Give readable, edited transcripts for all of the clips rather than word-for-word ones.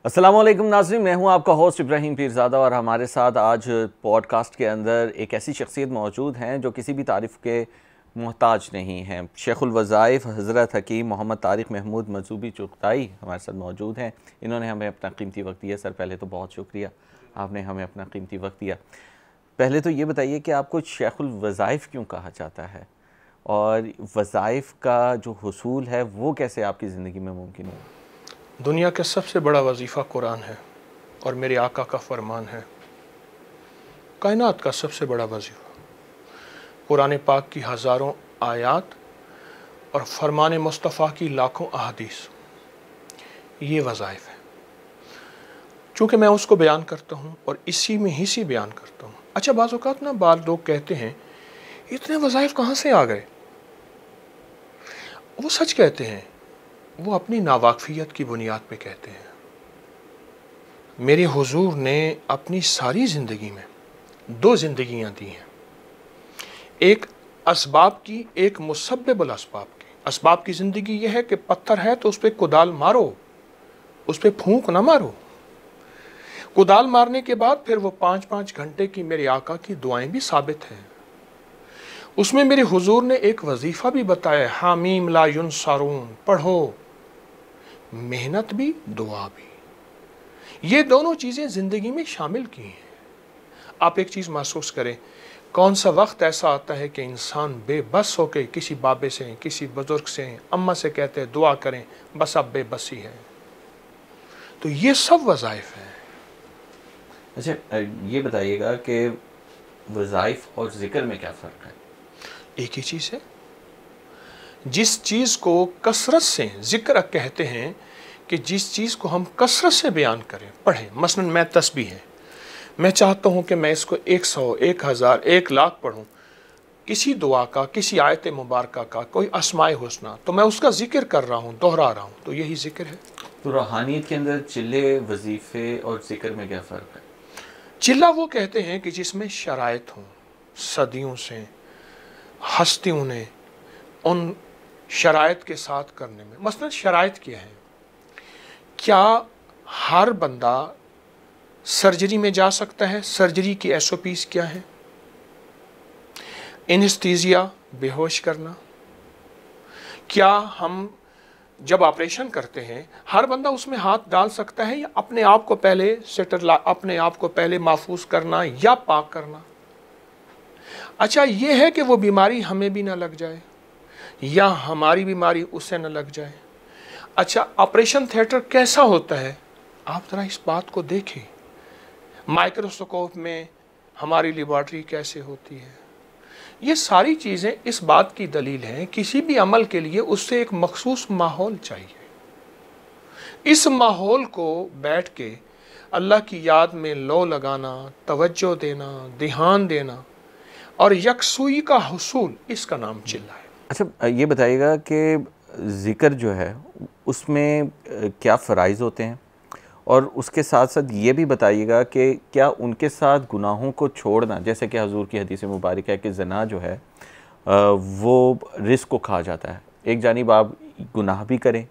السلام علیکم ناظرین، میں ہوں آپ کا ہوسٹ ابراہیم پیرزادہ، اور ہمارے ساتھ آج پوڈ کاسٹ کے اندر ایک ایسی شخصیت موجود ہیں جو کسی بھی تعریف کے محتاج نہیں ہیں۔ شیخ الوظائف حضرت حکیم محمد طارق محمود مجذوبی چغتائی ہمارے ساتھ موجود ہیں۔ انہوں نے ہمیں اپنا قیمتی وقت دیا۔ سر پہلے تو بہت شکریہ، آپ نے ہمیں اپنا قیمتی وقت دیا۔ پہلے تو یہ بتائیے کہ آپ کو شیخ الوظائف کیوں کہا جاتا ہے، اور وظائف کا جو حصول ہے وہ کیسے آپ کی زندگی میں ممکن ہو؟ دنیا کا سب سے بڑا وظیفہ قرآن ہے اور میرے آقا کا فرمان ہے۔ کائنات کا سب سے بڑا وظیفہ قرآن پاک کی ہزاروں آیات اور فرمان مصطفیٰ کی لاکھوں احادیث، یہ وظائف ہے۔ چونکہ میں اس کو بیان کرتا ہوں اور اسی میں ہی سے بیان کرتا ہوں۔ اچھا، بعض اوقات بعض لوگ کہتے ہیں اتنے وظائف کہاں سے آ گئے؟ وہ سچ کہتے ہیں، وہ اپنی ناواقفیت کی بنیاد پہ کہتے ہیں۔ میرے حضور نے اپنی ساری زندگی میں دو زندگیاں دی ہیں، ایک اسباب کی، ایک مسبب الاسباب کی۔ اسباب کی زندگی یہ ہے کہ پتھر ہے تو اس پہ کدال مارو، اس پہ پھونک نہ مارو۔ کدال مارنے کے بعد پھر وہ 5 گھنٹے کی میرے آقا کی دعائیں بھی ثابت ہیں۔ اس میں میرے حضور نے ایک وظیفہ بھی بتایا، حامیم لا ینصرون، پڑھو، محنت بھی دعا بھی۔ یہ دونوں چیزیں زندگی میں شامل کی ہیں۔ آپ ایک چیز محسوس کریں، کون سا وقت ایسا آتا ہے کہ انسان بے بس ہو کے کسی بابے سے، کسی بزرگ سے، اماں سے کہتے ہیں دعا کریں، بس اب بے بسی ہے۔ تو یہ سب وظائف ہیں۔ اچھا، یہ بتائیے گا کہ وظائف اور ذکر میں کیا فرق ہے؟ ایک ہی چیز ہے۔ جس چیز کو کثرت سے ذکر کہتے ہیں کہ جس چیز کو ہم کثرت سے بیان کریں، پڑھیں۔ مثلا میں تسبیح ہے، میں چاہتا ہوں کہ میں اس کو 100، 1000، 1,00,000 پڑھوں، کسی دعا کا، کسی آیت مبارکہ کا، کوئی اسماء حسنہ، تو میں اس کا ذکر کر رہا ہوں، دہرا رہا ہوں، تو یہی ذکر ہے۔ تو روحانیت کے اندر چلے، وظیفے اور ذکر میں کیا فرق ہے؟ چلہ وہ کہتے ہیں کہ جس میں شرائط ہوں، صدیوں سے ہستیوں نے ان شرائط کے ساتھ کرنے میں۔ مثلا شرائط کیا ہے؟ کیا ہر بندہ سرجری میں جا سکتا ہے؟ سرجری کی SOPs کیا ہے؟ انستیزیا، بے ہوش کرنا۔ کیا ہم جب آپریشن کرتے ہیں ہر بندہ اس میں ہاتھ ڈال سکتا ہے، یا اپنے آپ کو پہلے اپنے آپ کو پہلے محفوظ کرنا یا پاک کرنا؟ اچھا، یہ ہے کہ وہ بیماری ہمیں بھی نہ لگ جائے یا ہماری بیماری اس سے نہ لگ جائے۔ اچھا، آپریشن تھیٹر کیسا ہوتا ہے؟ آپ ذرا اس بات کو دیکھیں، مائکروسکوپ میں ہماری لیبارٹری کیسے ہوتی ہے۔ یہ ساری چیزیں اس بات کی دلیل ہیں، کسی بھی عمل کے لیے اس سے ایک مخصوص ماحول چاہیے۔ اس ماحول کو بیٹھ کے اللہ کی یاد میں لو لگانا، توجہ دینا، دھیان دینا اور یکسوئی کا حصول، اس کا نام چلہ ہے۔ اچھا، یہ بتائیے گا کہ ذکر جو ہے اس میں کیا فرائض ہوتے ہیں، اور اس کے ساتھ ساتھ یہ بھی بتائیے گا کہ کیا ان کے ساتھ گناہوں کو چھوڑنا، جیسے کہ حضور کی حدیث مبارک ہے کہ زنا جو ہے وہ رزق کو کھا جاتا ہے، ایک جانب آپ گناہ بھی کریں،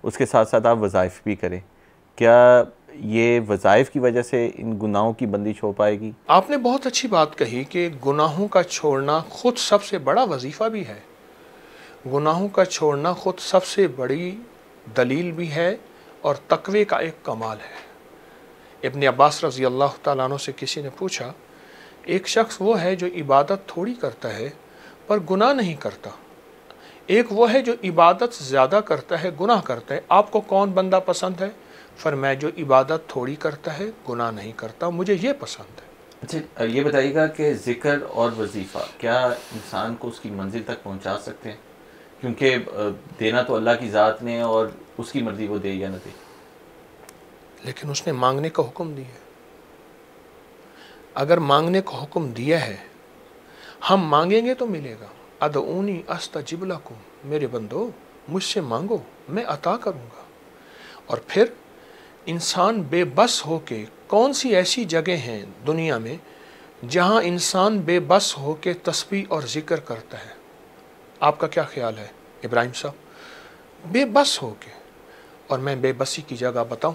اس کے ساتھ ساتھ آپ وظائف بھی کریں، کیا یہ وظائف کی وجہ سے ان گناہوں کی بندش ہو پائے گی؟ آپ نے بہت اچھی بات کہی کہ گناہوں کا چھوڑنا خود سب سے بڑا وظیفہ بھی ہے، گناہوں کا چھوڑنا خود سب سے بڑی دلیل بھی ہے اور تقوی کا ایک کمال ہے۔ ابن عباس رضی اللہ تعالیٰ عنہ سے کسی نے پوچھا، ایک شخص وہ ہے جو عبادت تھوڑی کرتا ہے پر گناہ نہیں کرتا، ایک وہ ہے جو عبادت زیادہ کرتا ہے، گناہ کرتا ہے، آپ کو کون بندہ پسند ہے؟ فرمایا جو عبادت تھوڑی کرتا ہے، گناہ نہیں کرتا، مجھے یہ پسند ہے۔ اچھا، یہ بتائیے گا کہ ذکر اور وظیفہ کیا انسان کو اس کی منزل تک پہنچا سکتے ہیں؟ کیونکہ دینا تو اللہ کی ذات نے، اور اس کی مرضی وہ دے یا نہ دے۔ لیکن اس نے مانگنے کا حکم دیا ہے۔ اگر مانگنے کا حکم دیا ہے، ہم مانگیں گے تو ملے گا۔ ادعونی استجب لکم، میرے بندو مجھ سے مانگو، میں عطا کروں گا۔ اور پھر انسان بے بس ہو کے، کون سی ایسی جگہ ہیں دنیا میں جہاں انسان بے بس ہو کے تسبیح اور ذکر کرتا ہے؟ آپ کا کیا خیال ہے ابراہیم صاحب؟ بے بس ہو کے، اور میں بے بسی کی جگہ بتاؤں،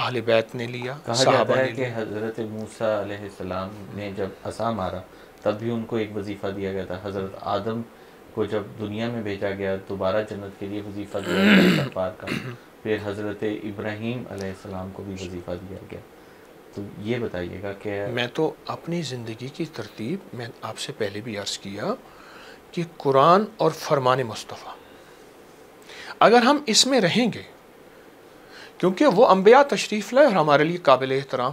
اہل بیت نے لیا، کہا صحابہ جاتا ہے نے کہ لیا۔ حضرت موسیٰ علیہ السلام نے جب عصا مارا تب بھی ان کو ایک وظیفہ دیا گیا تھا. حضرت آدم کو جب دنیا میں بھیجا گیا دوبارہ جنت کے لیے وظیفہ دیا گیا استغفار کا. پھر حضرت ابراہیم علیہ السلام کو بھی وظیفہ دیا گیا. تو یہ بتائیے گا کہ میں تو اپنی زندگی کی ترتیب میں آپ سے پہلے بھی عرض کیا کہ قرآن اور فرمان مصطفیٰ اگر ہم اس میں رہیں گے، کیونکہ وہ انبیاء تشریف لائے اور ہمارے لیے قابل احترام،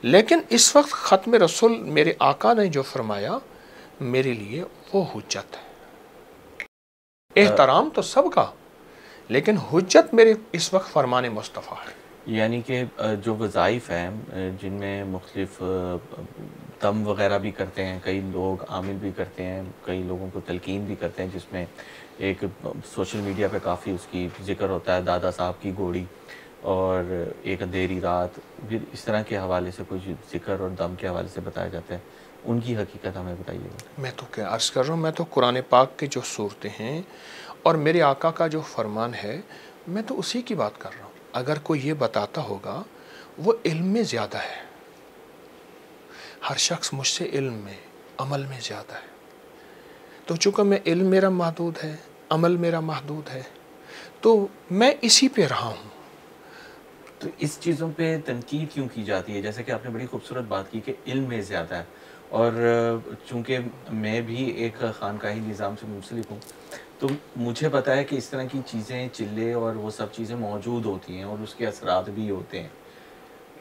لیکن اس وقت ختم رسول میرے آقا نے جو فرمایا میرے لیے وہ حجت ہے۔ احترام تو سب کا، لیکن حجت میرے اس وقت فرمان مصطفیٰ ہے۔ یعنی کہ جو وظائف ہیں جن میں مختلف دم وغیرہ بھی کرتے ہیں، کئی لوگ عامل بھی کرتے ہیں، کئی لوگوں کو تلقین بھی کرتے ہیں، جس میں ایک سوشل میڈیا پہ کافی اس کی ذکر ہوتا ہے، دادا صاحب کی گوڑی اور ایک اندھیری رات، پھر اس طرح کے حوالے سے کچھ ذکر اور دم کے حوالے سے بتایا جاتا ہے. ان کی حقیقت ہمیں بتائیے گا. میں تو کیا عرض کر رہا ہوں، میں تو قرآن پاک کے جو صورتیں ہیں اور میرے آقا کا جو فرمان ہے میں تو اسی کی بات کر رہا ہوں. اگر کوئی یہ بتاتا ہوگا وہ علم میں زیادہ ہے، ہر شخص مجھ سے علم میں عمل میں زیادہ ہے، تو چونکہ میں علم میرا محدود ہے، عمل میرا محدود ہے، تو میں اسی پہ رہا ہوں. تو اس چیزوں پہ تنقید کیوں کی جاتی ہے؟ جیسے کہ آپ نے بڑی خوبصورت بات کی کہ علم میں زیادہ ہے، اور چونکہ میں بھی ایک خانقاہی نظام سے منسلک ہوں تو مجھے پتا ہے کہ اس طرح کی چیزیں، چلے اور وہ سب چیزیں موجود ہوتی ہیں اور اس کے اثرات بھی ہوتے ہیں.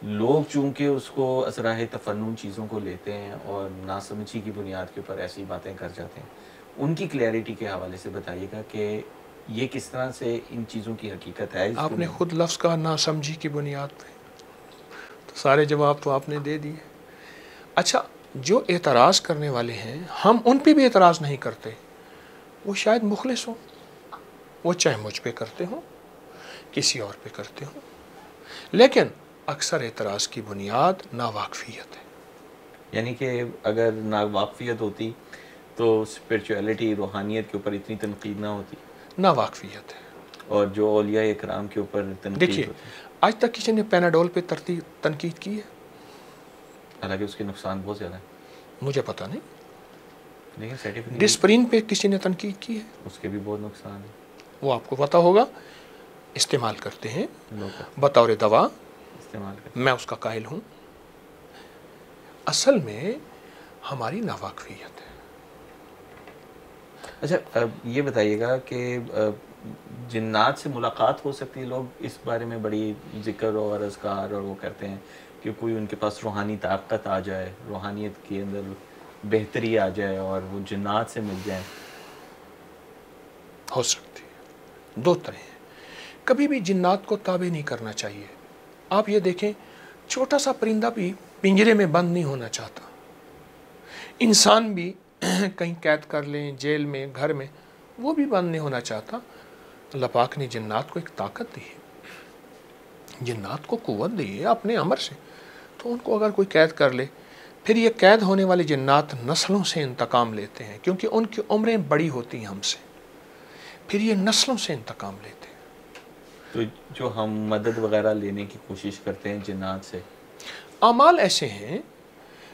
لوگ چونکہ اس کو اسرائے تفنن چیزوں کو لیتے ہیں اور ناسمجھی کی بنیاد کے اوپر ایسی باتیں کر جاتے ہیں. ان کی کلیئرٹی کے حوالے سے بتائیے گا کہ یہ کس طرح سے ان چیزوں کی حقیقت ہے. آپ نے خود لفظ کہا ناسمجھی کی بنیاد پہ، تو سارے جواب تو آپ نے دے دیے. اچھا، جو اعتراض کرنے والے ہیں ہم ان پہ بھی اعتراض نہیں کرتے، وہ شاید مخلص ہوں، وہ چاہے مجھ پہ کرتے ہوں کسی اور پہ کرتے ہوں، لیکن اکثر اعتراض کی بنیاد ناواقفیت ہے. یعنی کہ اگر ناواقفیت ہوتی تو اسپرچویلٹی، روحانیت کے اوپر اتنی تنقید نہ ہوتی. ناواقفیت ہے. اور جو اولیاء اکرام کے اوپر تنقید دیکھیے، ہوتی، آج تک کسی نے پیناڈول پہ تنقید کی ہے؟ حالانکہ اس کے نقصان بہت زیادہ ہیں. مجھے پتہ نہیں. لیکن سرٹیفکیٹ ڈسپرین پہ کسی نے تنقید کی ہے؟ اس کے بھی بہت نقصان ہیں. وہ آپ کو پتہ ہوگا. استعمال کرتے ہیں لوگ بطور دوا، استعمال کرتے میں اس کا قائل ہوں. اصل میں ہماری ناواقفیت ہے. اچھا یہ بتائیے گا کہ جنات سے ملاقات ہو سکتی ہے؟ لوگ اس بارے میں بڑی ذکر اور اذکار اور وہ کرتے ہیں کہ کوئی ان کے پاس روحانی طاقت آ جائے، روحانیت کے اندر بہتری آ جائے اور وہ جنات سے مل جائیں. ہو سکتی ہے. دو طرح ہیں. کبھی بھی جنات کو تابع نہیں کرنا چاہیے. آپ یہ دیکھیں، چھوٹا سا پرندہ بھی پنجرے میں بند نہیں ہونا چاہتا. انسان بھی کہیں قید کر لیں، جیل میں، گھر میں، وہ بھی بند نہیں ہونا چاہتا. اللہ پاک نے جنات کو ایک طاقت دی ہے، جنات کو قوت دی ہے اپنے امر سے. تو ان کو اگر کوئی قید کر لے، پھر یہ قید ہونے والے جنات نسلوں سے انتقام لیتے ہیں، کیونکہ ان کی عمریں بڑی ہوتی ہیں ہم سے، پھر یہ نسلوں سے انتقام لیتے ہیں. تو جو ہم مدد وغیرہ لینے کی کوشش کرتے ہیں جنات سے، اعمال ایسے ہیں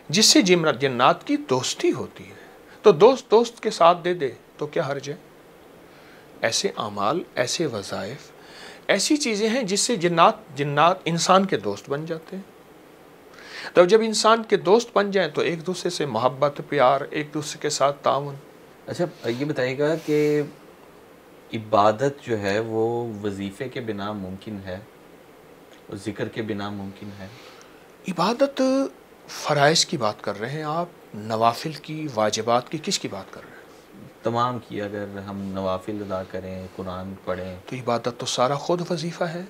جس سے جنات کی دوستی ہوتی ہے، تو دوست کے ساتھ دے دے تو کیا حرج ہے. ایسے اعمال، ایسے وظائف، ایسی چیزیں ہیں جس سے جنات انسان کے دوست بن جاتے ہیں. تو جب انسان کے دوست بن جائیں تو ایک دوسرے سے محبت، پیار، ایک دوسرے کے ساتھ تعاون. اچھا یہ بتائیے گا کہ عبادت جو ہے وہ وظیفے کے بنا ممکن ہے اور ذکر کے بنا ممکن ہے؟ عبادت فرائض کی بات کر رہے ہیں آپ، نوافل کی، واجبات کی، کس کی بات کر رہے ہیں؟ تمام کی. اگر ہم نوافل ادا کریں، قرآن پڑھیں، تو عبادت تو سارا خود وظیفہ ہے.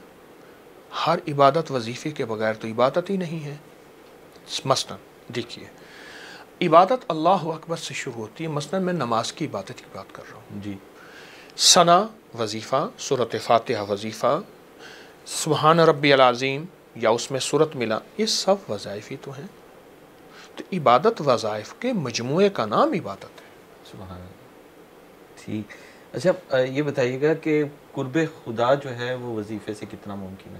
ہر عبادت وظیفے کے بغیر تو عبادت ہی نہیں ہے. مثلا دیکھیے، عبادت اللہ اکبر سے شروع ہوتی ہے. مثلا میں نماز کی عبادت کی بات کر رہا ہوں. جی. ثنا وظیفہ، سورۃ فاتحہ وظیفہ، سبحان ربی العظیم یا اس میں سورت ملا، یہ سب وظائف ہی تو ہیں. تو عبادت وظائف کے مجموعے کا نام عبادت ہے. سبحان اللہ. ٹھیک. اچھا یہ بتائیے گا کہ قرب خدا جو ہے وہ وظیفے سے کتنا ممکن ہے؟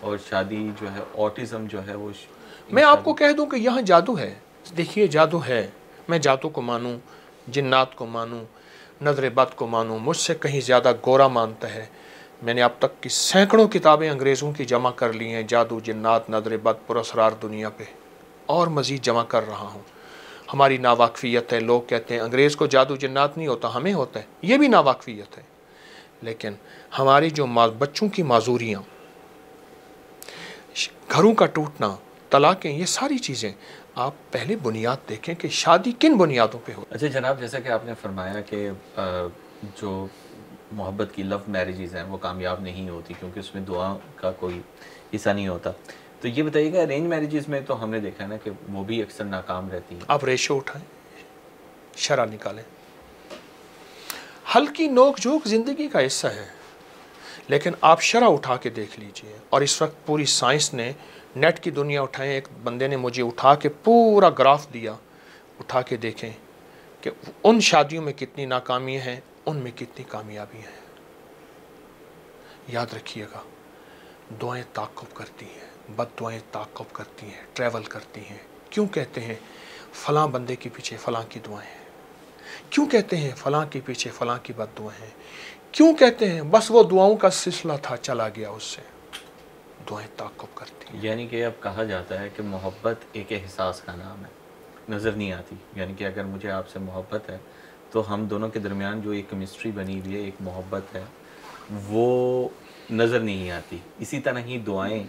اور شادی جو ہے آٹزم جو ہے وہ میں آپ کو کہہ دوں کہ یہاں جادو ہے. دیکھیے جادو ہے. میں جادو کو مانوں, جنات کو مانوں, نظر بد کو مانوں, مجھ سے کہیں زیادہ گورا مانتا ہے. میں نے اب تک کی سینکڑوں کتابیں انگریزوں کی جمع کر لی ہیں, جادو, جنات, نظر بد, پراسرار دنیا پہ, اور مزید جمع کر رہا ہوں. ہماری ناواقفیت ہے. لوگ کہتے ہیں انگریز کو جادو جنات نہیں ہوتا, ہمیں ہوتا ہے. یہ بھی ناواقفیت ہے. لیکن ہماری جو بچوں کی معذوریاں, گھروں کا ٹوٹنا, طلاقیں, یہ ساری چیزیں, آپ پہلے بنیاد دیکھیں کہ شادی کن بنیادوں پہ ہو. اچھا جناب, جیسا کہ آپ نے فرمایا کہ جو محبت کی لو میرجز ہیں وہ کامیاب نہیں ہوتی کیونکہ اس میں دعا کا کوئی حصہ نہیں ہوتا, تو یہ بتائیے کہ ارینج میرجز میں تو ہم نے دیکھا ہے نا کہ وہ بھی اکثر ناکام رہتی ہیں. آپ ریشو اٹھائیں, شرح نکالیں. ہلکی نوک جھوک زندگی کا حصہ ہے, لیکن آپ شرح اٹھا کے دیکھ لیجئے. اور اس وقت پوری سائنس نے, نیٹ کی دنیا اٹھائیں, ایک بندے نے مجھے اٹھا کے پورا گراف دیا, اٹھا کے دیکھیں کہ ان شادیوں میں کتنی ناکامیاں ہیں, ان میں کتنی کامیابیاں ہیں. یاد رکھیے گا, دعائیں تعاقب کرتی ہیں, بد دعائیں تعاقب کرتی ہیں, ٹریول کرتی ہیں. کیوں کہتے ہیں فلاں بندے کے پیچھے فلاں کی دعائیں ہیں؟ کیوں کہتے ہیں فلاں کے پیچھے فلاں کی بد دعائیں ہیں؟ کیوں کہتے ہیں بس وہ دعاؤں کا سلسلہ تھا, چلا گیا اس سے؟ دعائیں تعاقب کرتی ہیں. یعنی کہ اب کہا جاتا ہے کہ محبت ایک احساس کا نام ہے, نظر نہیں آتی. یعنی کہ اگر مجھے آپ سے محبت ہے تو ہم دونوں کے درمیان جو ایک کیمسٹری بنی ہوئی ہے, ایک محبت ہے, وہ نظر نہیں آتی. اسی طرح ہی دعائیں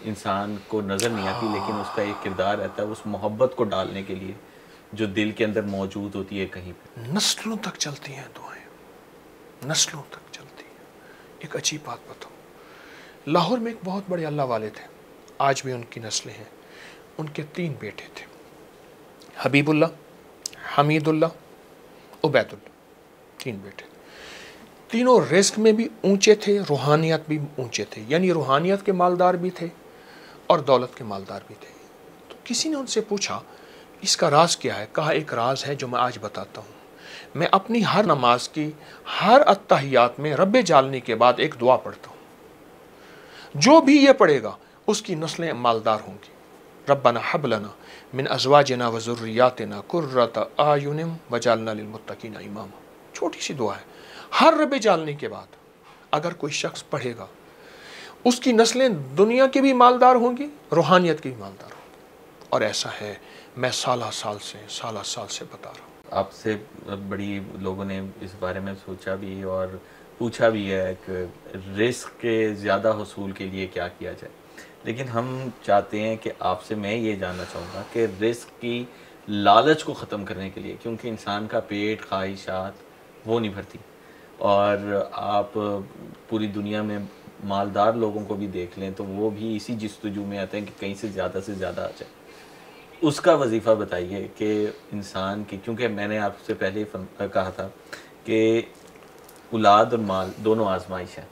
انسان کو نظر نہیں آتی, لیکن اس کا ایک کردار رہتا ہے اس محبت کو ڈالنے کے لیے جو دل کے اندر موجود ہوتی ہے کہیں پہ. نسلوں تک چلتی ہیں دعائیں, نسلوں تک چلتی ہیں. ایک عجیب بات بتاؤں, لاہور میں ایک بہت بڑے اللہ والے تھے, آج بھی ان کی نسلیں ہیں. ان کے 3 بیٹے تھے, حبیب اللہ, حمید اللہ, عبید اللہ. 3 بیٹے. تینوں رزق میں بھی اونچے تھے, روحانیت بھی اونچے تھے. یعنی روحانیت کے مالدار بھی تھے اور دولت کے مالدار بھی تھے. تو کسی نے ان سے پوچھا اس کا راز کیا ہے؟ کہا ایک راز ہے جو میں آج بتاتا ہوں. میں اپنی ہر نماز کی ہر اتحیات میں رب جالنی کے بعد ایک دعا پڑھتا ہوں. جو بھی یہ پڑھے گا اس کی نسلیں مالدار ہوں گی. ربنا حب لنا من ازواجنا و ذریاتنا قرۃ اعین وجعلنا للمتقین اماما. چھوٹی سی دعا ہے, ہر رب جالنے کے بعد اگر کوئی شخص پڑھے گا اس کی نسلیں دنیا کی بھی مالدار ہوں گی, روحانیت کی بھی مالدار ہوں گی. اور ایسا ہے, میں سالہ سال سے بتا رہا ہوں. آپ سے بڑی لوگوں نے اس بارے میں سوچا بھی اور پوچھا بھی ہے کہ رزق کے زیادہ حصول کے لیے کیا کیا جائے, لیکن ہم چاہتے ہیں کہ آپ سے میں یہ جاننا چاہوں گا کہ رزق کی لالچ کو ختم کرنے کے لیے, کیونکہ انسان کا پیٹ, خواہشات وہ نہیں بھرتی, اور آپ پوری دنیا میں مالدار لوگوں کو بھی دیکھ لیں تو وہ بھی اسی جستجو میں آتے ہیں کہ کہیں سے زیادہ آ جائے. اس کا وظیفہ بتائیے کہ انسان کی, کیونکہ میں نے آپ سے پہلے کہا تھا کہ اولاد اور مال دونوں آزمائش ہیں,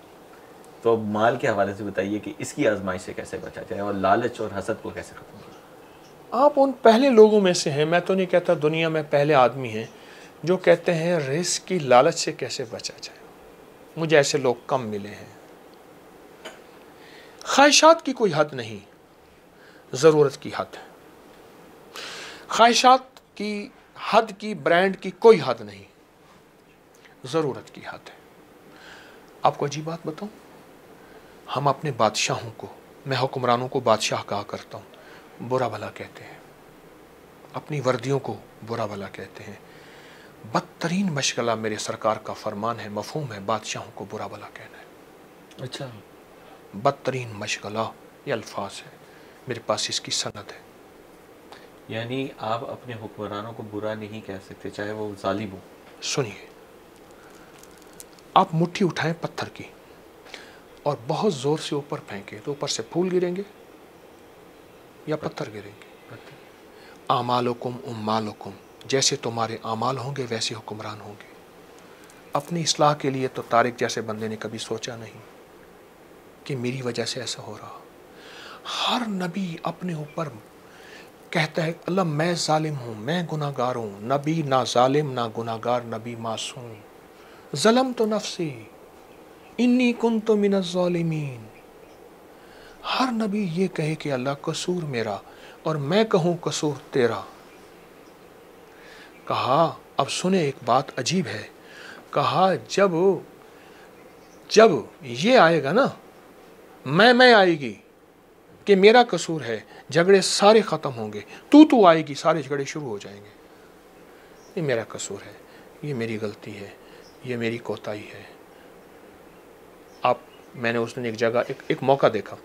تو اب مال کے حوالے سے بتائیے کہ اس کی آزمائش سے کیسے بچا جائے اور لالچ اور حسد کو کیسے ختم کیا. آپ ان پہلے لوگوں میں سے ہیں, میں تو نہیں کہتا دنیا میں پہلے آدمی ہیں جو کہتے ہیں رزق کی لالچ سے کیسے بچا جائے. مجھے ایسے لوگ کم ملے ہیں. خواہشات کی کوئی حد نہیں, ضرورت کی حد ہے. خواہشات کی حد کی, برانڈ کی کوئی حد نہیں, ضرورت کی حد ہے. آپ کو عجیب بات بتاؤں, ہم اپنے بادشاہوں کو, میں حکمرانوں کو بادشاہ کہا کرتا ہوں, برا بھلا کہتے ہیں. اپنی وردیوں کو برا بھلا کہتے ہیں. بدترین مشغلہ میرے سرکار کا فرمان ہے, مفہوم ہے, بادشاہوں کو برا بھلا کہنا ہے. اچھا, بدترین مشغلہ, یہ الفاظ ہے, میرے پاس اس کی سند ہے. یعنی آپ اپنے حکمرانوں کو برا نہیں کہہ سکتے چاہے وہ ظالم ہو. سنیے, آپ مٹھی اٹھائیں پتھر کی اور بہت زور سے اوپر پھینکیں تو اوپر سے پھول گریں گے یا پتھر گریں گے؟ اعمالکم امالکم, جیسے تمہارے اعمال ہوں گے ویسے حکمران ہوں گے. اپنی اصلاح کے لیے تو طارق جیسے بندے نے کبھی سوچا نہیں کہ میری وجہ سے ایسا ہو رہا. ہر نبی اپنے اوپر کہتا ہے اللہ میں ظالم ہوں, میں گناہ گار ہوں. نبی نہ ظالم نہ گناہ گار, نبی معصوم. ظلمت نفسی انی کنت من الظالمین. ہر نبی یہ کہے کہ اللہ قصور میرا اور میں کہوں قصور تیرا. کہا اب سنیں ایک بات عجیب ہے. کہا جب یہ آئے گا نا میں آئے گی کہ میرا قصور ہے, جھگڑے سارے ختم ہوں گے. تو آئے گی, سارے جھگڑے شروع ہو جائیں گے. یہ میرا قصور ہے, یہ میری غلطی ہے, یہ میری کوتاہی ہے. میں نے اس دن ایک جگہ ایک موقع دیکھا.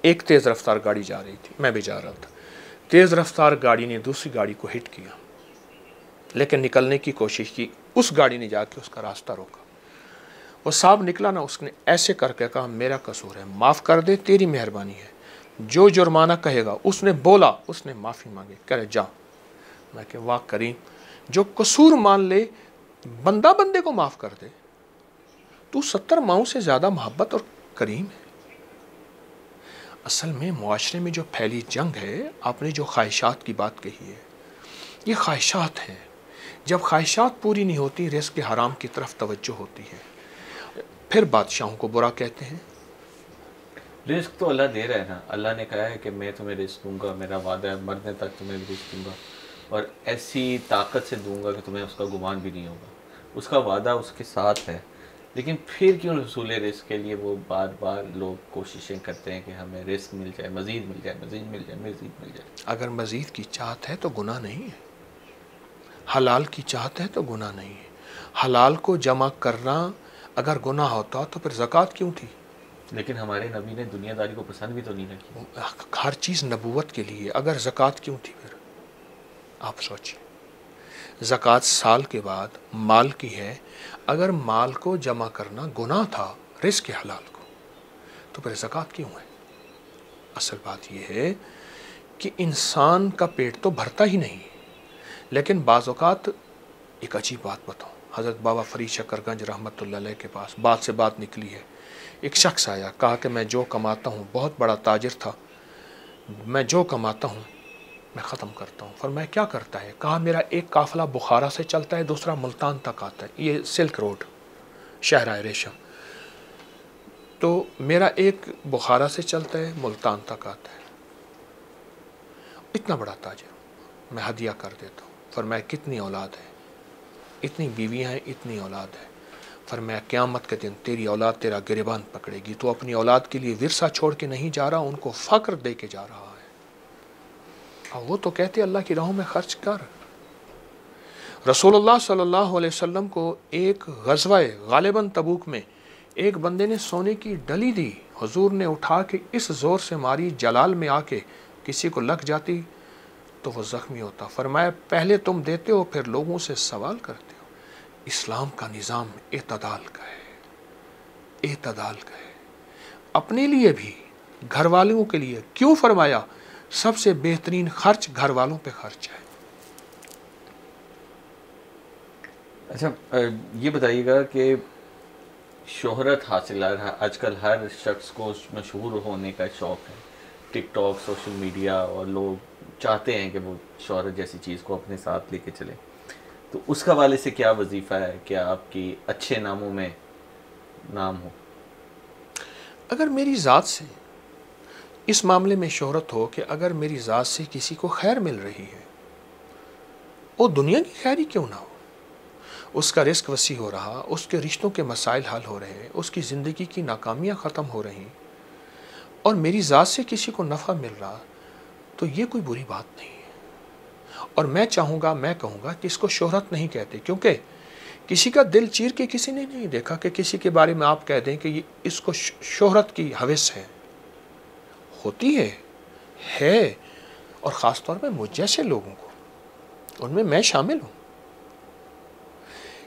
ایک تیز رفتار گاڑی جا رہی تھی, میں بھی جا رہا تھا. تیز رفتار گاڑی نے دوسری گاڑی کو ہٹ کیا, لیکن نکلنے کی کوشش کی. اس گاڑی نے جا کے اس کا راستہ روکا. وہ صاحب نکلا نا, اس نے ایسے کر کے کہا میرا قصور ہے, معاف کر دے, تیری مہربانی ہے. جو جرمانہ کہے گا. اس نے بولا, اس نے معافی مانگی, کہہ رہے جا. میں کہ واہ کریم, جو قصور مان لے بندہ بندے کو معاف کر دے. تو 70 ماؤں سے زیادہ محبت اور کریم ہے. اصل میں معاشرے میں جو پھیلی جنگ ہے, آپ نے جو خواہشات کی بات کہی ہے, یہ خواہشات ہیں. جب خواہشات پوری نہیں ہوتی, رزق حرام کی طرف توجہ ہوتی ہے. پھر بادشاہوں کو برا کہتے ہیں. رزق تو اللہ دے رہا ہے نا. اللہ نے کہا ہے کہ میں تمہیں رزق دوں گا, میرا وعدہ ہے, مرنے تک تمہیں رزق دوں گا, اور ایسی طاقت سے دوں گا کہ تمہیں اس کا گمان بھی نہیں ہوگا. اس کا وعدہ اس کے ساتھ ہے. لیکن پھر کیوں حصول رزق کے لیے وہ بار بار لوگ کوششیں کرتے ہیں کہ ہمیں رزق مل جائے, مزید مل جائے, مزید مل جائے, مزید مل جائے. اگر مزید کی چاہت ہے تو گناہ نہیں ہے. حلال کی چاہت ہے تو گناہ نہیں ہے. حلال کو جمع کرنا اگر گناہ ہوتا تو پھر زکوٰۃ کیوں تھی؟ لیکن ہمارے نبی نے دنیا داری کو پسند بھی تو نہیں رکھی. ہر چیز نبوت کے لیے, اگر زکوٰۃ کیوں تھی پھر؟ آپ سوچیں, زکوٰۃ سال کے بعد مال کی ہے. اگر مال کو جمع کرنا گناہ تھا رزق حلال کو, تو پھر زکوٰۃ کیوں ہے؟ اصل بات یہ ہے کہ انسان کا پیٹ تو بھرتا ہی نہیں. لیکن بعض اوقات ایک عجیب بات بتاؤں, حضرت بابا فرید شکر گنج رحمۃ اللہ علیہ کے پاس بات سے بات نکلی ہے. ایک شخص آیا, کہا کہ میں جو کماتا ہوں, بہت بڑا تاجر تھا, میں جو کماتا ہوں میں ختم کرتا ہوں. فرمایا کیا کرتا ہے؟ کہا میرا ایک قافلہ بخارا سے چلتا ہے, دوسرا ملتان تک آتا ہے, یہ سلک روڈ, شہرہ ریشم. تو میرا ایک بخارا سے چلتا ہے, ملتان تک آتا ہے. اتنا بڑا تاجر, میں ہدیہ کر دیتا ہوں. فرمایا کتنی اولاد ہے؟ اتنی بیویاں ہیں, اتنی اولاد ہے. فرمایا قیامت کے دن تیری اولاد تیرا گریبان پکڑے گی. تو اپنی اولاد کے لیے ورثہ چھوڑ کے نہیں جا رہا, ان کو فقر دے کے جا رہا ہے. اور وہ تو کہتے اللہ کی راہوں میں خرچ کر. رسول اللہ صلی اللہ علیہ وسلم کو ایک غزوہ غالباً تبوک میں ایک بندے نے سونے کی ڈلی دی. حضور نے اٹھا کے اس زور سے ماری, جلال میں آ کے کسی کو لگ جاتی تو وہ زخمی ہوتا. فرمایا پہلے تم دیتے ہو, پھر لوگوں سے سوال کرتے ہو. اسلام کا نظام اعتدال کا ہے, اعتدال کا ہے. اپنے لیے بھی, گھر والوں کے لیے. کیوں فرمایا سب سے بہترین خرچ گھر والوں پہ خرچ ہے. اچھا یہ بتائیے گا کہ شہرت حاصل, آج کل ہر شخص کو مشہور ہونے کا شوق ہے, ٹک ٹاک, سوشل میڈیا, اور لوگ چاہتے ہیں کہ وہ شہرت جیسی چیز کو اپنے ساتھ لے کے چلیں. تو اس حوالے سے کیا وظیفہ ہے کہ آپ کی اچھے ناموں میں نام ہو؟ اگر میری ذات سے اس معاملے میں شہرت ہو کہ اگر میری ذات سے کسی کو خیر مل رہی ہے, وہ دنیا کی خیر ہی کیوں نہ ہو, اس کا رزق وسیع ہو رہا, اس کے رشتوں کے مسائل حل ہو رہے ہیں, اس کی زندگی کی ناکامیاں ختم ہو رہی, اور میری ذات سے کسی کو نفع مل رہا, تو یہ کوئی بری بات نہیں ہے. اور میں چاہوں گا, میں کہوں گا کہ اس کو شہرت نہیں کہتے, کیونکہ کسی کا دل چیر کے کسی نے نہیں دیکھا کہ کسی کے بارے میں آپ کہہ دیں کہ یہ اس کو شہرت کی ہوس ہے. ہوتی ہے, اور خاص طور پہ مجھ جیسے لوگوں کو, ان میں میں شامل ہوں.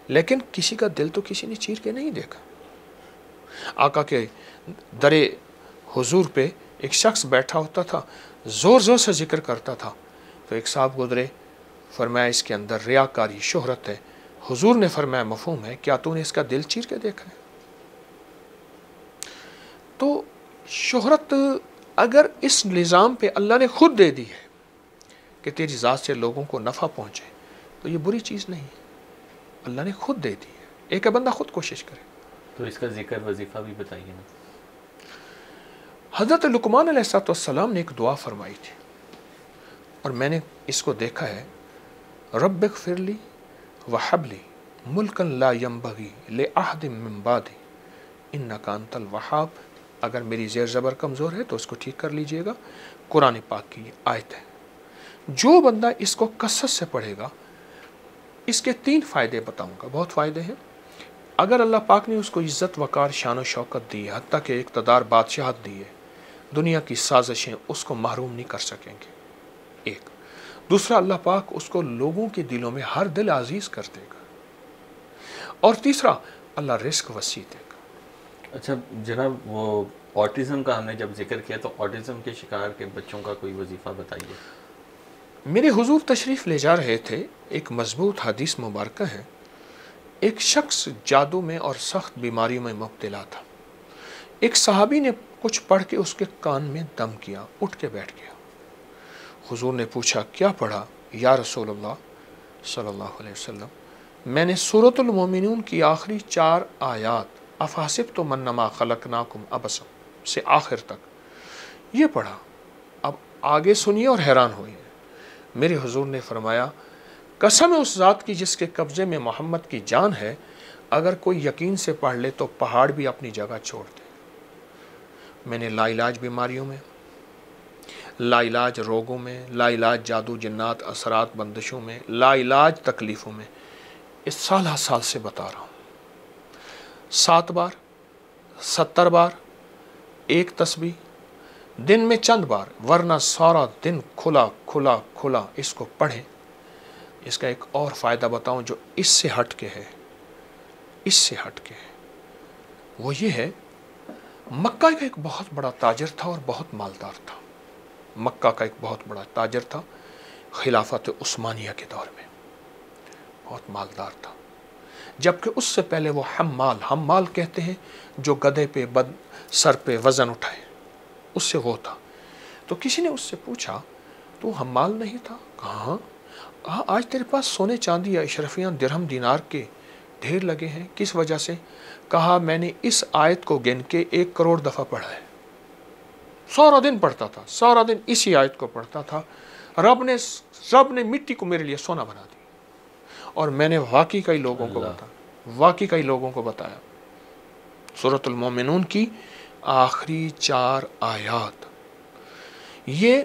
لیکن کسی کا دل تو کسی نے چیر کے نہیں دیکھا. آقا کے در حضور پہ ایک شخص بیٹھا ہوتا تھا, زور زور سے ذکر کرتا تھا. تو ایک صاحب گزرے, فرمایا اس کے اندر ریاکاری, شہرت ہے. حضور نے فرمایا مفہوم ہے, کیا تو نے اس کا دل چیر کے دیکھا ہے؟ تو شہرت اگر اس نظام پہ اللہ نے خود دے دی ہے کہ تیری ذات سے لوگوں کو نفع پہنچے, تو یہ بری چیز نہیں ہے. اللہ نے خود دے دی ہے, ایک بندہ خود کوشش کرے. تو اس کا ذکر وظیفہ بھی بتائیے نا. حضرت لقمان علیہ السلام نے ایک دعا فرمائی تھی اور میں نے اس کو دیکھا ہے، رب اغفر لی وہب لی ملکا لا ینبغی لأحد من بعدی انک انت الوہاب۔ اگر میری زیر زبر کمزور ہے تو اس کو ٹھیک کر لیجئے گا، قرآن پاک کی آیت ہے۔ جو بندہ اس کو کثرت سے پڑھے گا، اس کے 3 فائدے بتاؤں گا، بہت فائدے ہیں۔ اگر اللہ پاک نے اس کو عزت وقار شان و شوکت دی ہے، حتیٰ کہ اقتدار بادشاہت دی ہے، دنیا کی سازشیں اس کو محروم نہیں کر سکیں گے، ایک۔ دوسرا، اللہ پاک اس کو لوگوں کے دلوں میں ہر دل عزیز کر دے گا، اور تیسرا، اللہ رزق وسیع دے گا۔ اچھا جناب، وہ آٹزم کا ہم نے جب ذکر کیا تو آٹزم کے شکار کے بچوں کا کوئی وظیفہ بتائیے۔ میرے حضور تشریف لے جا رہے تھے، ایک مضبوط حدیث مبارکہ ہے، ایک شخص جادو میں اور سخت بیماریوں میں مبتلا تھا۔ ایک صحابی نے کچھ پڑھ کے اس کے کان میں دم کیا، اٹھ کے بیٹھ گیا۔ حضور نے پوچھا کیا پڑھا؟ یا رسول اللہ صلی اللہ علیہ وسلم، میں نے سورۃ المومنون کی آخری 4 آیات افحسبتم انما خلقناکم عبثا سے آخر تک یہ پڑھا۔ اب آگے سنیے اور حیران ہوئیے۔ میرے حضور نے فرمایا، قسم ہے اس ذات کی جس کے قبضے میں محمد کی جان ہے، اگر کوئی یقین سے پڑھ لے تو پہاڑ بھی اپنی جگہ چھوڑ دے۔ میں نے لا علاج بیماریوں میں، لا علاج روگوں میں، لا علاج جادو جنات اثرات بندشوں میں، لا علاج تکلیفوں میں اس سالہ سال سے بتا رہا ہوں۔ 7 بار، 70 بار، ایک تسبیح، دن میں چند بار، ورنہ سارا دن کھلا کھلا کھلا اس کو پڑھیں۔ اس کا ایک اور فائدہ بتاؤں جو اس سے ہٹ کے ہے، اس سے ہٹ کے ہے، وہ یہ ہے، مکہ کا ایک بہت بڑا تاجر تھا اور بہت مالدار تھا۔ مکہ کا ایک بہت بڑا تاجر تھا خلافت عثمانیہ کے دور میں، بہت مالدار تھا، جبکہ اس سے پہلے وہ حمال کہتے ہیں جو گدھے پہ سر پہ وزن اٹھائے، اس سے وہ تھا۔ تو کسی نے اس سے پوچھا تو حمال نہیں تھا؟ کہا ہاں، آج تیرے پاس سونے چاندی یا اشرفیاں درہم دینار کے ڈھیر لگے ہیں، کس وجہ سے؟ کہا میں نے اس آیت کو گن کے 1 کروڑ دفعہ پڑھا ہے، سارا دن پڑھتا تھا، سارا دن اسی آیت کو پڑھتا تھا، رب نے مٹی کو میرے لیے سونا بنا دی، اور میں نے واقعی کئی لوگوں کو بتایا۔ سورۃ المومنون کی آخری 4 آیات یہ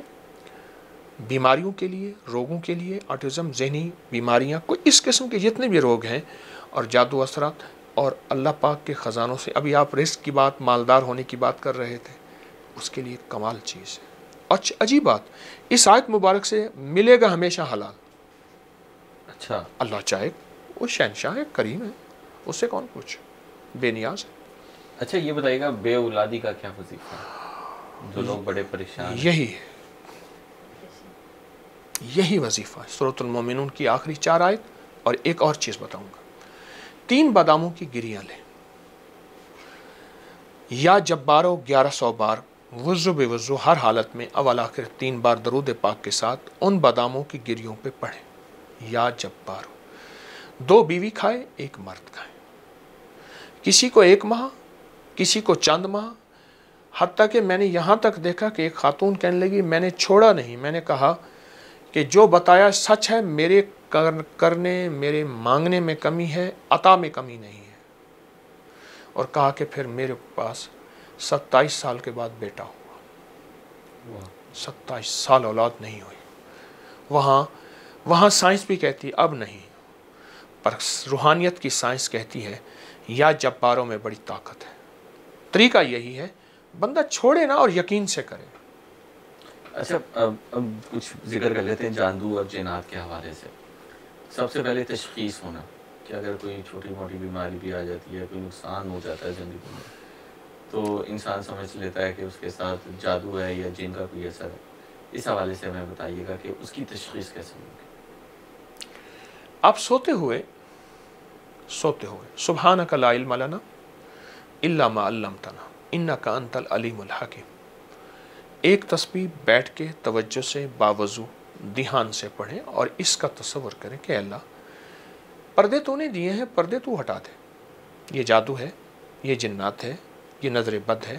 بیماریوں کے لیے، روگوں کے لیے، آٹزم، ذہنی بیماریاں، کوئی اس قسم کے جتنے بھی روگ ہیں، اور جادو اثرات، اور اللہ پاک کے خزانوں سے، ابھی آپ رزق کی بات، مالدار ہونے کی بات کر رہے تھے، اس کے لیے کمال چیز ہے۔ عجیب بات، اس آیت مبارک سے ملے گا ہمیشہ حلال۔ اچھا، اللہ چاہے، وہ شہنشاہ ہے، کریم ہے، اس سے کون پوچھے، بے نیاز ہے۔ اچھا یہ بتائیے گا بے اولادی کا کیا وظیفہ ہے؟ جو لوگ بڑے پریشان ہیں، یہی وظیفہ ہے۔ سورۃ المومنون کی آخری 4 آیت، اور ایک اور چیز بتاؤں گا۔ 3 باداموں کی گریاں لیں، یا جبارو 1100 بار، وضو بے وضو، ہر حالت میں اول آخر 3 بار درود پاک کے ساتھ ان باداموں کی گریوں پہ پڑھیں۔ یا جبارو، 2 بیوی کھائے، 1 مرد کھائے، کسی کو 1 ماہ، کسی کو چند ماہ، حتیٰ کہ میں نے یہاں تک دیکھا کہ ایک خاتون کہنے لگی میں نے چھوڑا نہیں، میں نے کہا کہ جو بتایا سچ ہے، میرے کرنے، میرے مانگنے میں کمی ہے، عطا میں کمی نہیں ہے، اور کہا کہ پھر میرے پاس 27 سال کے بعد بیٹا ہوا، 27 سال اولاد نہیں ہوئی۔ وہاں سائنس بھی کہتی اب نہیں، پر روحانیت کی سائنس کہتی ہے یا جباروں میں بڑی طاقت ہے۔ طریقہ یہی ہے، بندہ چھوڑے نہ اور یقین سے کرے۔ اچھا اب کچھ ذکر کر لیتے ہیں جادو اور جنات کے حوالے سے۔ سب سے پہلے تشخیص ہونا کہ اگر کوئی چھوٹی موٹی بیماری بھی آ جاتی ہے، کوئی نقصان ہو جاتا ہے زندگی میں، تو انسان سمجھ لیتا ہے کہ اس کے ساتھ جادو ہے یا جن کا کوئی اثر ہے۔ اس حوالے سے ہمیں بتائیے گا کہ اس کی تشخیص کیسے ہوگی؟ آپ سوتے ہوئے سبحانک لا علم لنا الا ما علمتنا انک انت العلیم الحکیم، ایک تسبیح بیٹھ کے توجہ سے باوضو دھیان سے پڑھیں، اور اس کا تصور کریں کہ اللہ پردے تو نے دیے ہیں، پردے تو ہٹا دے، یہ جادو ہے، یہ جنات ہے، یہ نظر بد ہے،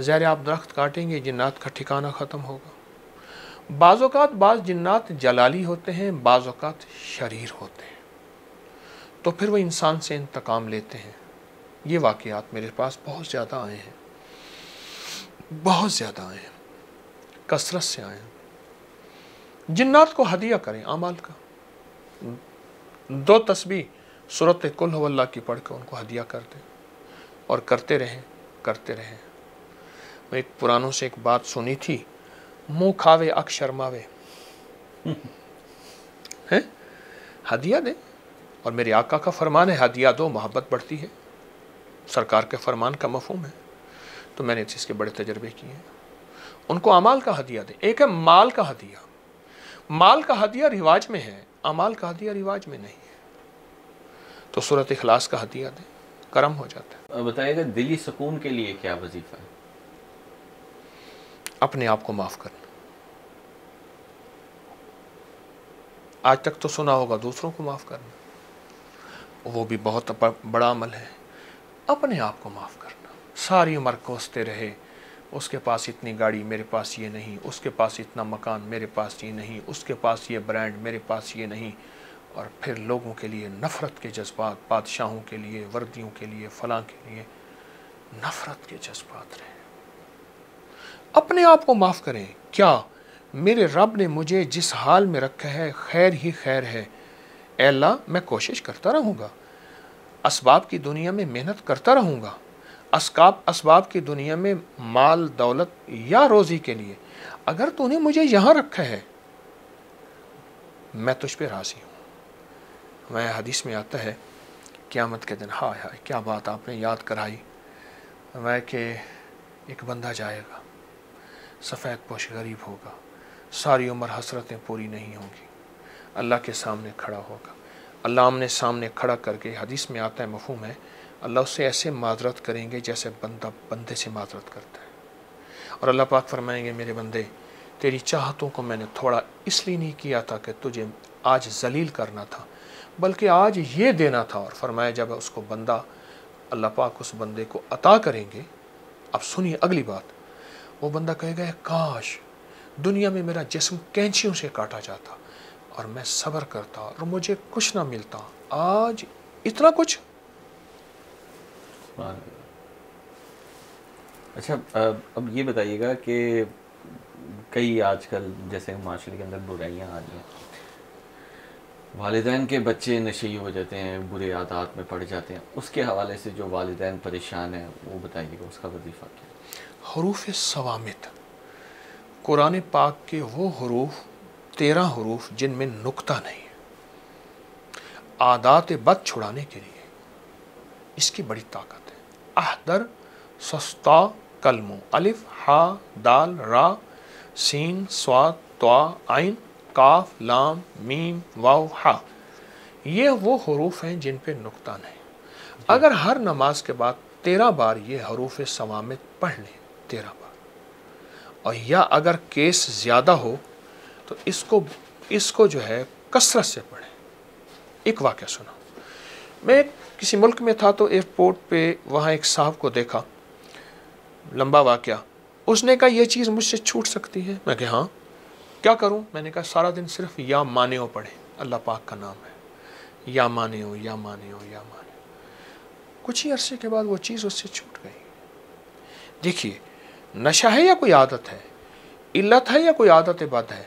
ظاہر آپ درخت کاٹیں گے جنات کا ٹھکانہ ختم ہوگا. بعض اوقات بعض جنات جلالی ہوتے ہیں، بعض اوقات شریر ہوتے ہیں، تو پھر وہ انسان سے انتقام لیتے ہیں. یہ واقعات میرے پاس بہت زیادہ آئے ہیں، بہت زیادہ آئے ہیں، کثرت سے آئے ہیں. جنات کو ہدیہ کریں اعمال کا. 2 تسبیح سورۃ قل هو اللہ کی پڑھ کے ان کو ہدیہ کر دیں اور کرتے رہیں کرتے رہیں. میں ایک پرانوں سے ایک بات سنی تھی، منہ کھاوے اک شرماوے. ہدیہ دیں، اور میرے آقا کا فرمان ہے ہدیہ دو محبت بڑھتی ہے. سرکار کے فرمان کا مفہوم ہے. تو میں نے اس کے بڑے تجربے کیے ہیں. ان کو اعمال کا ہدیہ دیں. ایک ہے مال کا ہدیہ. مال کا ہدیہ رواج میں ہے، اعمال کا ہدیہ رواج میں نہیں ہے. تو سورۃ اخلاص کا ہدیہ دیں، کرم ہو جاتا ہے. بتائیے گا دلی سکون کے لیے کیا وظیفہ ہے؟ اپنے آپ کو معاف کرنا. آج تک تو سنا ہوگا دوسروں کو معاف کرنا، وہ بھی بہت بڑا عمل ہے. اپنے آپ کو معاف کرنا. ساری عمر کوستے رہے اس کے پاس اتنی گاڑی میرے پاس یہ نہیں، اس کے پاس اتنا مکان میرے پاس یہ نہیں، اس کے پاس یہ برانڈ میرے پاس یہ نہیں، اور پھر لوگوں کے لیے نفرت کے جذبات، بادشاہوں کے لیے، وردیوں کے لیے، فلاں کے لیے نفرت کے جذبات رہے. اپنے آپ کو معاف کریں. کیا میرے رب نے مجھے جس حال میں رکھا ہے خیر ہی خیر ہے. اے اللہ میں کوشش کرتا رہوں گا، اسباب کی دنیا میں محنت کرتا رہوں گا، اسباب کی دنیا میں مال دولت یا روزی کے لیے اگر تو نے مجھے یہاں رکھا ہے میں تجھ پہ راضی ہوں. میں حدیث میں آتا ہے قیامت کے دن، ہائے ہائے کیا بات آپ نے یاد کرائی، میں کہ ایک بندہ جائے گا سفید پوش غریب ہوگا، ساری عمر حسرتیں پوری نہیں ہوں گی، اللہ کے سامنے کھڑا ہوگا. اللہ آمنے سامنے کھڑا کر کے، حدیث میں آتا ہے مفہوم ہے، اللہ اس سے ایسے معذرت کریں گے جیسے بندہ بندے سے معذرت کرتا ہے. اور اللہ پاک فرمائیں گے میرے بندے تیری چاہتوں کو میں نے تھوڑا اس لیے نہیں کیا تھا کہ تجھے آج ذلیل کرنا تھا، بلکہ آج یہ دینا تھا. اور فرمایا جب اس کو بندہ، اللہ پاک اس بندے کو عطا کریں گے. اب سنیے اگلی بات، وہ بندہ کہے گا کاش دنیا میں میرا جسم کینچیوں سے کاٹا جاتا اور میں صبر کرتا اور مجھے کچھ نہ ملتا، آج اتنا کچھ. اچھا اب یہ بتائیے گا کہ کئی آج کل جیسے معاشرے کے اندر برائیاں آ رہی ہیں، والدین کے بچے نشئی ہو جاتے ہیں، برے عادات میں پڑ جاتے ہیں، اس کے حوالے سے جو والدین پریشان ہیں وہ بتائیے گا اس کا وظیفہ کیا ہے؟ حروف صوامت قرآن پاک کے وہ حروف 13 حروف جن میں نقطہ نہیں ہے، عادات بد چھڑانے کے لیے اس کی بڑی طاقت ہے. احدر سستا کلمو الف ہا دال را سین صاد طا عین کاف لام میم واو ہا، یہ وہ حروف ہیں جن پہ نقطہ نہیں. اگر ہر نماز کے بعد 13 بار یہ حروف صوامت پڑھ لیں، 13 بار، اور یا اگر کیس زیادہ ہو تو اس کو جو ہے کثرت سے پڑھیں. ایک واقعہ سنا، میں کسی ملک میں تھا تو ایئرپورٹ پہ وہاں ایک صاحب کو دیکھا، لمبا واقعہ. اس نے کہا یہ چیز مجھ سے چھوٹ سکتی ہے؟ میں کہا ہاں. کیا کروں؟ میں نے کہا سارا دن صرف یا مانعو پڑھیں، اللہ پاک کا نام ہے، یا مانعو یا مانعو یا مانعو. کچھ ہی عرصے کے بعد وہ چیز اس سے چھوٹ گئی. دیکھیے نشہ ہے یا کوئی عادت ہے، علت ہے یا کوئی عادت بد ہے،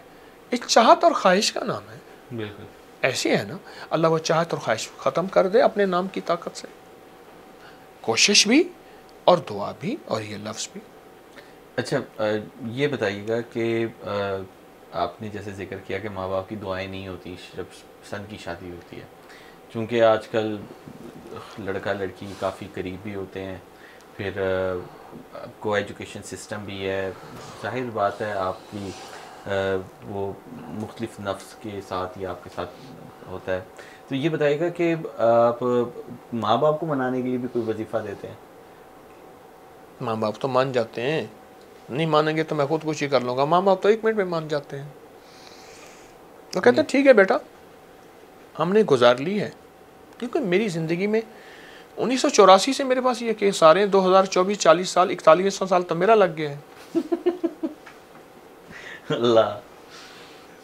ایک چاہت اور خواہش کا نام ہے. بالکل ایسی ہے نا، اللہ وہ چاہت اور خواہش ختم کر دے اپنے نام کی طاقت سے. کوشش بھی اور دعا بھی اور یہ لفظ بھی. اچھا یہ بتائیے گا کہ آپ نے جیسے ذکر کیا کہ ماں باپ کی دعائیں نہیں ہوتی جب سن کی شادی ہوتی ہے، چونکہ آج کل لڑکا لڑکی کافی قریب بھی ہوتے ہیں، پھر کو ایجوکیشن سسٹم بھی ہے، ظاہر بات ہے آپ کی وہ مختلف نفس کے ساتھ یا آپ کے ساتھ ہوتا ہے. تو یہ بتائیے گا کہ آپ ماں باپ کو منانے کے لیے بھی کوئی وظیفہ دیتے ہیں؟ ماں باپ تو مان جاتے ہیں، نہیں مانیں گے تو میں خود کچھ ہی کر لوں گا. ماں باپ تو 1 منٹ میں مان جاتے ہیں. وہ کہتے ہیں ٹھیک ہے بیٹا ہم نے گزار لی ہے، کیونکہ میری زندگی میں 1984 سے میرے پاس یہ کیس آ رہے ہیں, 2024 40 سال 41 سال تو میرا لگ گیا ہے. اللہ.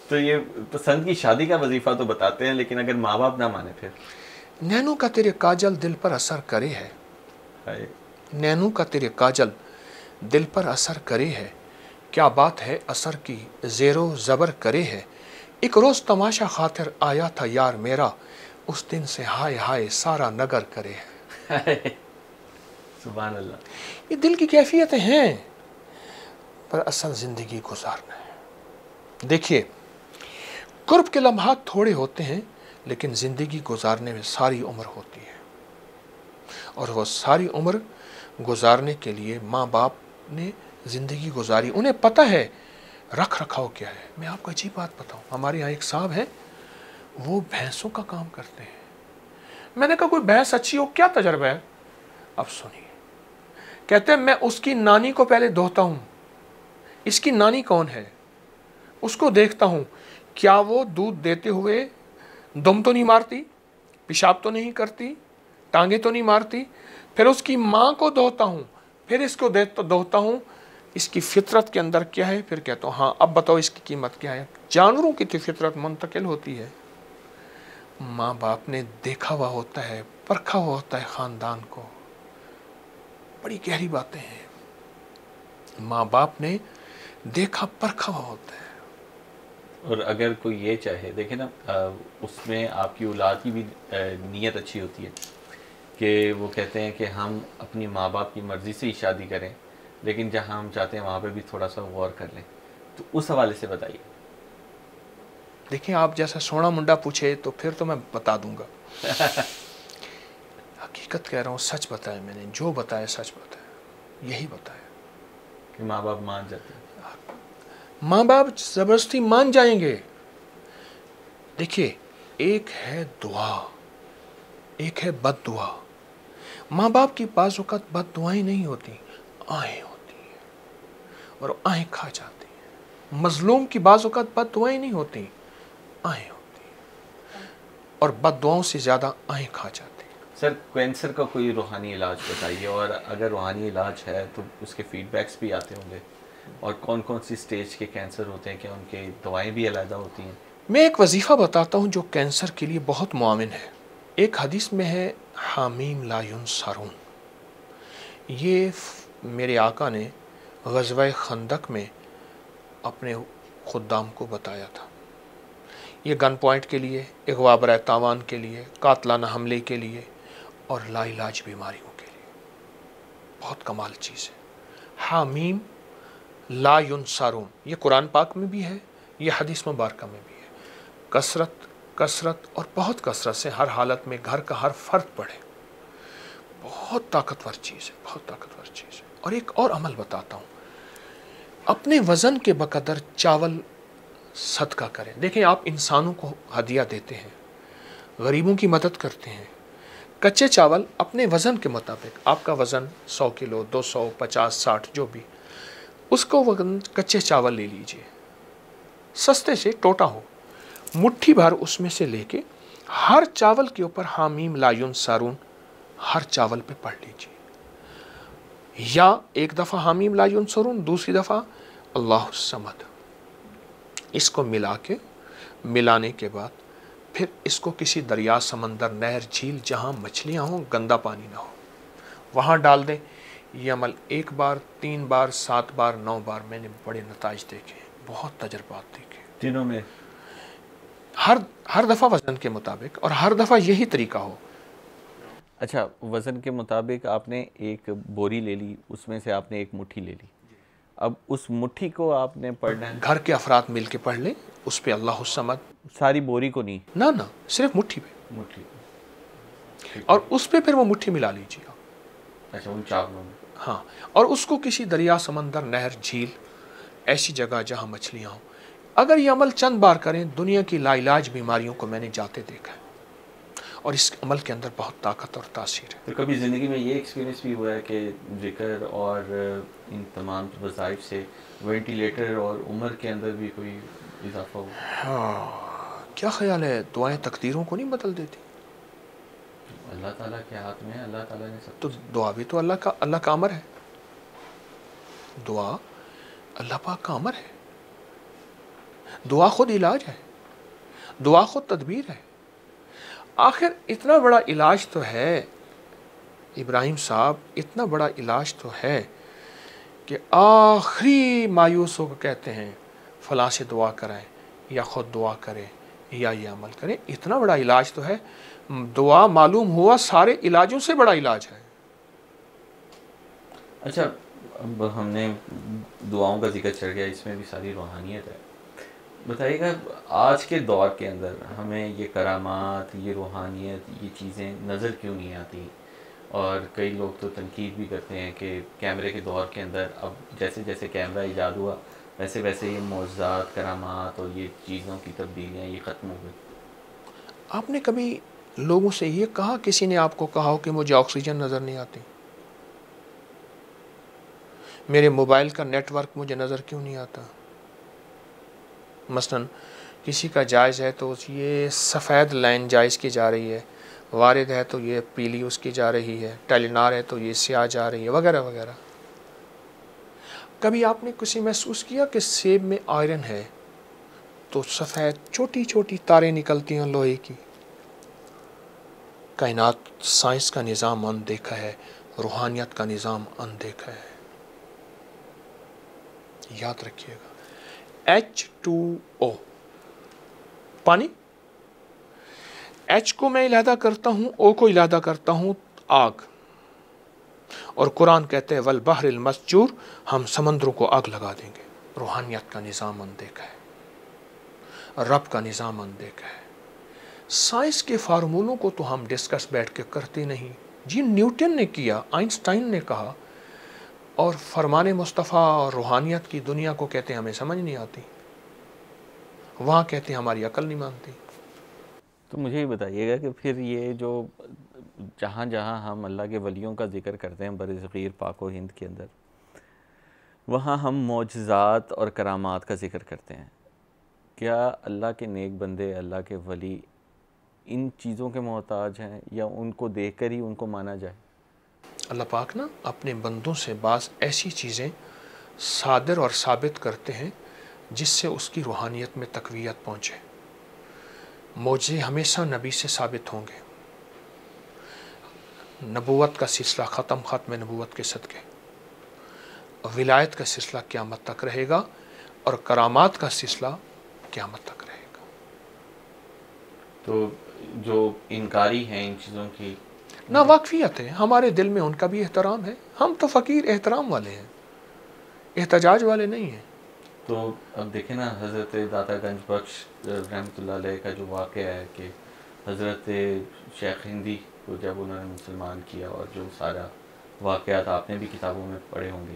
تو یہ پسند کی شادی کا وظیفہ تو بتاتے ہیں, لیکن اگر ماں باپ نہ مانے پھر؟ نینو کا تیرے کاجل دل پر اثر کرے ہے, نینو کا تیرے کاجل دل پر اثر کرے ہے, کیا بات ہے اثر کی زیر و زبر کرے ہے, ایک روز تماشا خاطر آیا تھا یار میرا, اس دن سے ہائے ہائے سارا نگر کرے ہے. سبحان اللہ. یہ دل کی کیفیتیں ہیں, پر اصل زندگی گزارنا ہے. دیکھیے, قرب کے لمحات تھوڑے ہوتے ہیں, لیکن زندگی گزارنے میں ساری عمر ہوتی ہے, اور وہ ساری عمر گزارنے کے لیے ماں باپ نے زندگی گزاری, انہیں پتہ ہے رکھ رکھاؤ کیا ہے. میں آپ کو عجیب بات بتاؤں, ہمارے یہاں ایک صاحب ہے, وہ بھینسوں کا کام کرتے ہیں. میں نے کہا کوئی بھینس اچھی ہو, کیا تجربہ ہے؟ اب سنیے, کہتے ہیں میں اس کی نانی کو پہلے دھوتا ہوں. اس کی نانی کون ہے؟ اس کو دیکھتا ہوں, کیا وہ دودھ دیتے ہوئے دم تو نہیں مارتی, پیشاب تو نہیں کرتی, ٹانگیں تو نہیں مارتی. پھر اس کی ماں کو دھوتا ہوں, پھر اس کو دھوتا ہوں, اس کی فطرت کے اندر کیا ہے, پھر کہتا ہوں ہاں اب بتاؤ اس کی قیمت کیا ہے. جانوروں کی تو فطرت منتقل ہوتی ہے, ماں باپ نے دیکھا ہوا ہوتا ہے, پرکھا ہوا ہوتا ہے خاندان کو. بڑی گہری باتیں ہیں, ماں باپ نے دیکھا پرکھا ہوا ہوتا ہے. اور اگر کوئی یہ چاہے, دیکھیں نا, اس میں آپ کی اولاد کی بھی نیت اچھی ہوتی ہے کہ وہ کہتے ہیں کہ ہم اپنی ماں باپ کی مرضی سے ہی شادی کریں, لیکن جہاں ہم چاہتے ہیں وہاں پہ بھی تھوڑا سا غور کر لیں. تو اس حوالے سے بتائیے. دیکھیں, آپ جیسا سونا منڈا پوچھے تو پھر تو میں بتا دوں گا. حقیقت کہہ رہا ہوں, سچ بتایا میں نے, جو بتایا سچ بتایا, یہی بتایا کہ ماں باپ مان جاتے ہیں. ماں باپ زبردستی مان جائیں گے. دیکھیے, ایک ہے دعا, ایک ہے بد دعا. ماں باپ کی بعض اوقات بد دعائیں نہیں ہوتی, آہیں ہوتی ہیں, اور آہیں کھا جاتی ہیں. مظلوم کی بعض اوقات بد دعائیں نہیں ہوتی, آہیں ہوتی ہیں, اور بد دعاؤں سے زیادہ آہیں کھا جاتی ہیں. سر, کینسر کا کوئی روحانی علاج بتائیے, اور اگر روحانی علاج ہے تو اس کے فیڈ بیکس بھی آتے ہوں گے, اور کون کون سی سٹیج کے کینسر ہوتے ہیں, کہ ان کی دوائیں بھی علیحدہ ہوتی ہیں؟ میں ایک وظیفہ بتاتا ہوں جو کینسر کے لیے بہت معاون ہے. ایک حدیث میں ہے, حامیم لا ینصرون. یہ میرے آقا نے غزوہ خندق میں اپنے خدام کو بتایا تھا. یہ گن پوائنٹ کے لیے, اغوا برائے تاوان کے لیے, قاتلانہ حملے کے لیے, اور لا علاج بیماریوں کے لیے. بہت کمال چیز ہے. حامیم لا ینصرون, یہ قرآن پاک میں بھی ہے, یہ حدیث مبارکہ میں بھی ہے. کثرت اور بہت کثرت سے ہر حالت میں گھر کا ہر فرد پڑھے. بہت طاقتور چیز ہے, بہت طاقتور چیز ہے. اور ایک اور عمل بتاتا ہوں, اپنے وزن کے بقدر چاول صدقہ کریں. دیکھیں, آپ انسانوں کو ہدیہ دیتے ہیں, غریبوں کی مدد کرتے ہیں. کچے چاول اپنے وزن کے مطابق, آپ کا وزن 100 کلو, 200, 50, 60 جو بھی, اس کو کچے چاول لے لیجئے, سستے سے ٹوٹا ہو, مٹھی بھر اس میں سے لے کے ہر چاول کے اوپر حامیم لا ینصرون ہر چاول پہ پڑھ لیجئے. یا ایک دفعہ حامیم لا ینصرون, دوسری دفعہ اللہ الصمد. اس کو ملانے کے بعد پھر اس کو کسی دریا, سمندر, نہر, جھیل, جہاں مچھلیاں ہوں, گندا پانی نہ ہو, وہاں ڈال دیں. یہ عمل 1 بار, 3 بار, 7 بار, 9 بار, میں نے بڑے نتائج دیکھے, بہت تجربات دیکھے. دنوں میں ہر دفعہ وزن کے مطابق, اور ہر دفعہ یہی طریقہ ہو. اچھا, وزن کے مطابق آپ نے ایک بوری لے لی, اس میں سے آپ نے ایک مٹھی لے لی, اب اس مٹھی کو آپ نے پڑھنا ہے, گھر کے افراد مل کے پڑھ لیں, اس پہ اللہ الصمد. ساری بوری کو نہیں, نہ صرف مٹھی پہ, مٹھی. اور اس پہ پھر وہ مٹھی ملا لیجیے. اچھا, ان چاولوں میں. ہاں, اور اس کو کسی دریا, سمندر, نہر, جھیل, ایسی جگہ جہاں مچھلیاں ہوں. اگر یہ عمل چند بار کریں, دنیا کی لا علاج بیماریوں کو میں نے جاتے دیکھا ہے, اور اس عمل کے اندر بہت طاقت اور تاثیر ہے. تو کبھی زندگی میں یہ ایکسپیرینس بھی ہوا ہے کہ ذکر اور ان تمام وظائف سے وینٹیلیٹر اور عمر کے اندر بھی کوئی اضافہ ہو؟ کیا خیال ہے, دعائیں تقدیروں کو نہیں بدل دیتی؟ اللہ تعالیٰ کے ہاتھ میں ہے, اللہ تعالیٰ نے سب. تو دعا بھی تو اللہ کا امر ہے, دعا اللہ پاک کا امر ہے, دعا خود علاج ہے, دعا خود تدبیر ہے. آخر اتنا بڑا علاج تو ہے ابراہیم صاحب, اتنا بڑا علاج تو ہے کہ آخری مایوسوں کو کہتے ہیں فلاں سے دعا کرائیں یا خود دعا کریں یا یہ عمل کریں. اتنا بڑا علاج تو ہے. دعا معلوم ہوا سارے علاجوں سے بڑا علاج ہے. اچھا, اب ہم نے دعاؤں کا ذکر چڑھ گیا, اس میں بھی ساری روحانیت ہے. بتائیے گا آج کے دور کے اندر ہمیں یہ کرامات, یہ روحانیت, یہ چیزیں نظر کیوں نہیں آتی؟ اور کئی لوگ تو تنقید بھی کرتے ہیں کہ کیمرے کے دور کے اندر اب جیسے جیسے کیمرہ ایجاد ہوا ویسے ویسے یہ معجزات, کرامات اور یہ چیزوں کی تبدیلیاں یہ ختم ہو گئی. آپ نے کبھی لوگوں سے یہ کہا, کسی نے آپ کو کہا ہو کہ مجھے آکسیجن نظر نہیں آتی, میرے موبائل کا نیٹ ورک مجھے نظر کیوں نہیں آتا؟ مثلا کسی کا جائز ہے تو یہ سفید لائن جائز کی جا رہی ہے, وارد ہے تو یہ پیلی اس کی جا رہی ہے, ٹیلینار ہے تو یہ سیاہ جا رہی ہے, وغیرہ وغیرہ. کبھی آپ نے کسی محسوس کیا کہ سیب میں آئرن ہے تو سفید چھوٹی چھوٹی تاریں نکلتی ہیں لوہے کی؟ کائنات سائنس کا نظام اندیکھا ہے, روحانیت کا نظام اندیکھا ہے. یاد رکھیے گا, H2O پانی, H کو میں علیحدہ کرتا ہوں, O کو علیحدہ کرتا ہوں آگ, اور قرآن کہتے ہیں والبحر المسجور, ہم سمندروں کو آگ لگا دیں گے. روحانیت کا نظام اندیکھا ہے, رب کا نظام اندیکھا ہے. سائنس کے فارمولوں کو تو ہم ڈسکس بیٹھ کے کرتے نہیں. جی نیوٹن نے کیا, آئنسٹائن نے کہا, اور فرمان مصطفیٰ اور روحانیت کی دنیا کو کہتے ہیں ہمیں سمجھ نہیں آتی, وہاں کہتے ہیں ہماری عقل نہیں مانتی. تو مجھے یہ بتائیے گا کہ پھر یہ جو جہاں جہاں ہم اللہ کے ولیوں کا ذکر کرتے ہیں بر صغیر پاک و ہند کے اندر, وہاں ہم معجزات اور کرامات کا ذکر کرتے ہیں. کیا اللہ کے نیک بندے, اللہ کے ولی ان چیزوں کے محتاج ہیں یا ان کو دیکھ کر ہی ان کو مانا جائے؟ اللہ پاک نا اپنے بندوں سے بعض ایسی چیزیں صادر اور ثابت کرتے ہیں جس سے اس کی روحانیت میں تقویت پہنچے. معجزے ہمیشہ نبی سے ثابت ہوں گے. نبوت کا سلسلہ ختم نبوت کے صدقے, ولایت کا سلسلہ قیامت تک رہے گا, اور کرامات کا سلسلہ قیامت تک رہے گا. تو جو انکاری ہیں ان چیزوں کی, نا واقفیت ہے, ہمارے دل میں ان کا بھی احترام ہے. ہم تو فقیر احترام والے ہیں, احتجاج والے نہیں ہیں. تو اب دیکھیں نا حضرت داتا گنج بخش رحمۃ اللہ علیہ کا جو واقعہ ہے کہ حضرت شیخ ہندی کو جب انہوں نے مسلمان کیا, اور جو سارا واقعات آپ نے بھی کتابوں میں پڑھے ہوں گے,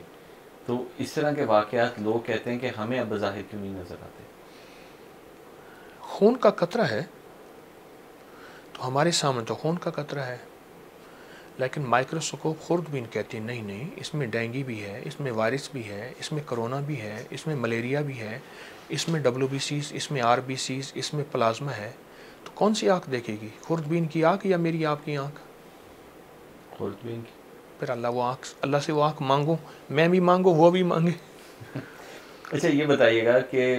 تو اس طرح کے واقعات لوگ کہتے ہیں کہ ہمیں اب بظاہر کیوں نہیں نظر آتے؟ خون کا قطرہ ہے تو ہمارے سامنے تو خون کا قطرہ ہے, لیکن مائکروسکوپ خوردبین کہتی ہے نہیں, اس میں ڈینگی بھی ہے, اس میں وائرس بھی ہے, اس میں کرونا بھی ہے, اس میں ملیریا بھی ہے, اس میں WBCs, اس میں RBCs, اس میں پلازما ہے. تو کون سی آنکھ دیکھے گی, خوردبین کی آنکھ یا میری آپ کی آنکھ؟ خوردبین کی. پھر اللہ سے وہ آنکھ مانگو, میں بھی مانگو, وہ بھی مانگے. اچھا یہ بتائیے گا کہ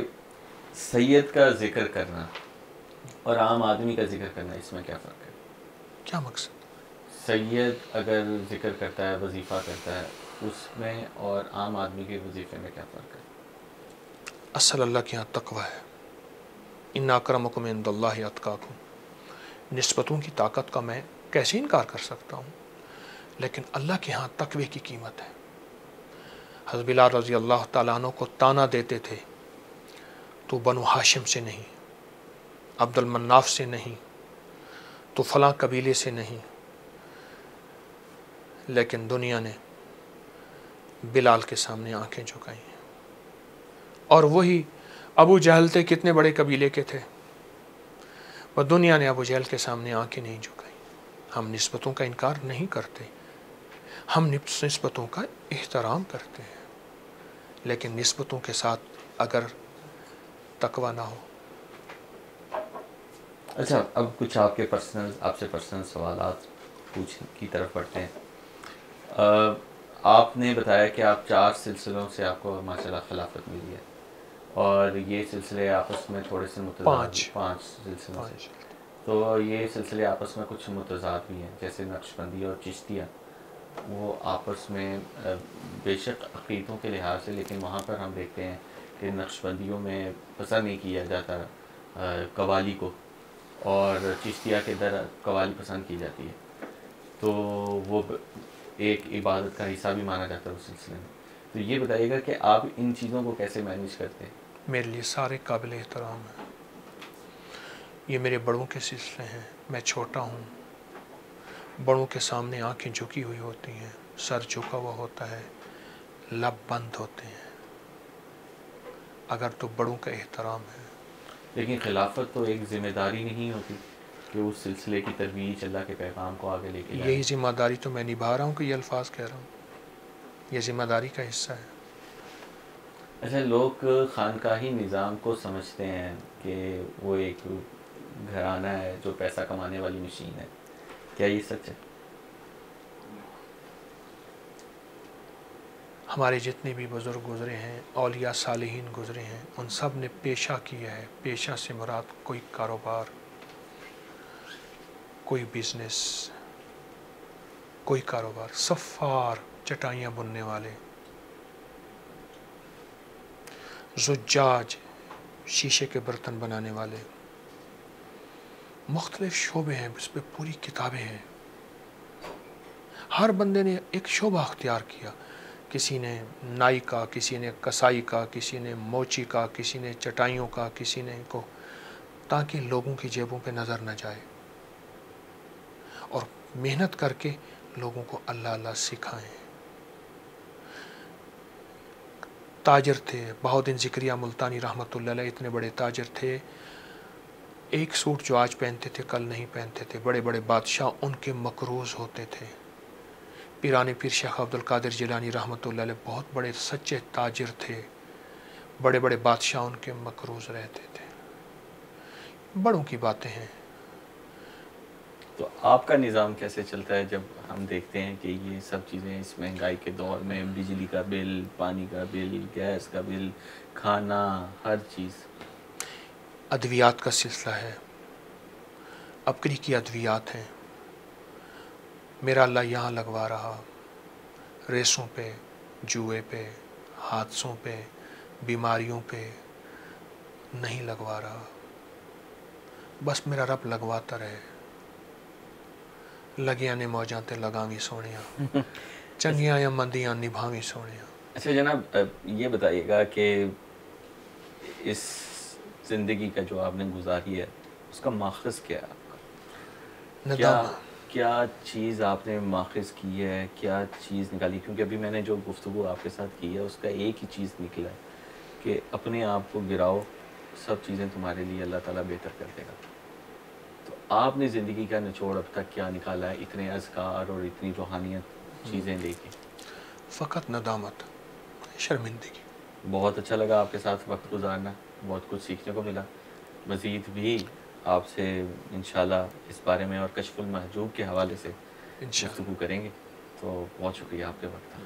سید کا ذکر کرنا اور عام آدمی کا ذکر کرنا, اس میں کیا فرق ہے؟ کیا مقصد؟ سید اگر ذکر کرتا ہے, وظیفہ کرتا ہے, اس میں اور عام آدمی کے وظیفے میں کیا فرق ہے؟ اصل اللہ کے یہاں تقوی ہے. ان اکرمکم عند اللہ اتقاکم. نسبتوں کی طاقت کا میں کیسے انکار کر سکتا ہوں, لیکن اللہ کے ہاں تقوی کی قیمت ہے. حضرت بلال رضی اللہ تعالیٰ عنہ کو تانا دیتے تھے, تو بنو ہاشم سے نہیں, عبد المناف سے نہیں, تو فلاں قبیلے سے نہیں, لیکن دنیا نے بلال کے سامنے آنکھیں جھکائی ہیں. اور وہی ابو جہل تھے, کتنے بڑے قبیلے کے تھے, اور دنیا نے ابو جہل کے سامنے آنکھیں نہیں جھکائی. ہم نسبتوں کا انکار نہیں کرتے, ہم نسبتوں کا احترام کرتے ہیں, لیکن نسبتوں کے ساتھ اگر تقوی نہ ہو. اچھا اب کچھ آپ سے پرسنل سوالات. پوچھ کی طرف بڑھتے ہیں. آپ نے بتایا کہ آپ 4 سلسلوں سے آپ کو ماشاءاللہ خلافت ملی ہے، اور یہ سلسلے آپس میں تھوڑے سے متضاد، 5 سلسلوں سے. تو یہ سلسلے آپس میں کچھ متضاد بھی ہیں، جیسے نقشبندی اور چشتیہ، وہ آپس میں بے شک عقیدوں کے لحاظ سے، لیکن وہاں پر ہم دیکھتے ہیں کہ نقشبندیوں میں پسند نہیں کیا جاتا قوالی کو، اور چشتیہ کے در قوالی پسند کی جاتی ہے. تو وہ ایک عبادت کا حصہ بھی مانا جاتا ہے اس سلسلے میں. تو یہ بتائیے گا کہ آپ ان چیزوں کو کیسے مینیج کرتے ہیں؟ میرے لیے سارے قابل احترام ہیں. یہ میرے بڑوں کے سلسلے ہیں، میں چھوٹا ہوں. بڑوں کے سامنے آنکھیں جھکی ہوئی ہوتی ہیں، سر جھکا ہوا ہوتا ہے، لب بند ہوتے ہیں، اگر تو بڑوں کا احترام ہے. لیکن خلافت تو ایک ذمہ داری نہیں ہوتی کہ اس سلسلے کی ترویج، اللہ کے پیغام کو آگے لے کے جائے؟ یہی ذمہ داری تو میں نبھا رہا ہوں کہ یہ الفاظ کہہ رہا ہوں، یہ ذمہ داری کا حصہ ہے. اچھا، لوگ خانقاہی نظام کو سمجھتے ہیں کہ وہ ایک گھرانہ ہے جو پیسہ کمانے والی مشین ہے، کیا یہ سچ ہے؟ ہمارے جتنے بھی بزرگ گزرے ہیں، اولیاء صالحین گزرے ہیں، ان سب نے پیشہ کیا ہے. پیشہ سے مراد کوئی کاروبار، کوئی بزنس، کوئی کاروبار. صفار، چٹائیاں بننے والے، زجاج، شیشے کے برتن بنانے والے، مختلف شعبے ہیں، اس پہ پوری کتابیں ہیں. ہر بندے نے ایک شعبہ اختیار کیا. کسی نے نائی کا، کسی نے کسائی کا، کسی نے موچی کا، کسی نے چٹائیوں کا، کسی نے کو، تاکہ لوگوں کی جیبوں پہ نظر نہ جائے، اور محنت کر کے لوگوں کو اللہ اللہ سکھائیں. تاجر تھے، بہاؤالدین زکریا ملتانی رحمۃ اللہ علیہ، اتنے بڑے تاجر تھے. ایک سوٹ جو آج پہنتے تھے کل نہیں پہنتے تھے. بڑے بڑے بادشاہ ان کے مقروض ہوتے تھے. پیرانی پیر شیخ عبد القادر جیلانی رحمۃ اللہ علیہ بہت بڑے سچے تاجر تھے. بڑے بڑے بادشاہ ان کے مقروض رہتے تھے. بڑوں کی باتیں ہیں. تو آپ کا نظام کیسے چلتا ہے جب ہم دیکھتے ہیں کہ یہ سب چیزیں اس مہنگائی کے دور میں، بجلی کا بل، پانی کا بل، گیس کا بل، کھانا، ہر چیز؟ ادویات کا سلسلہ ہے، اپنی کی ادویات ہیں. میرا اللہ یہاں لگوا رہا، ریسوں پہ، جوئے پہ، حادثوں پہ، بیماریوں پہ نہیں لگوا رہا. بس میرا رب لگواتا رہے. لگیاں نے موجاں تے لگاویں سونیاں، چنگیاں یا مندیاں نبھاویں سونیاں. اچھا جناب، یہ بتائیے گا کہ اس زندگی کا جو آپ نے گزاری ہے، اس کا ماخذ کیا ہے آپ کا؟ کیا چیز آپ نے ماخذ کی ہے، کیا چیز نکالی؟ کیونکہ ابھی میں نے جو گفتگو آپ کے ساتھ کی ہے اس کا ایک ہی چیز نکلا ہے کہ اپنے آپ کو گراؤ، سب چیزیں تمہارے لیے اللہ تعالیٰ بہتر کر دے گا. تو آپ نے زندگی کا نچوڑ اب تک کیا نکالا ہے اتنے اذکار اور اتنی روحانیت چیزیں لے کے؟ فقط ندامت، شرمندگی. بہت اچھا لگا آپ کے ساتھ وقت گزارنا، بہت کچھ سیکھنے کو ملا. مزید بھی آپ سے انشاءاللہ اس بارے میں اور کشف المحجوب کے حوالے سے گفتگو کریں گے. تو بہت شکریہ آپ کے وقت کا.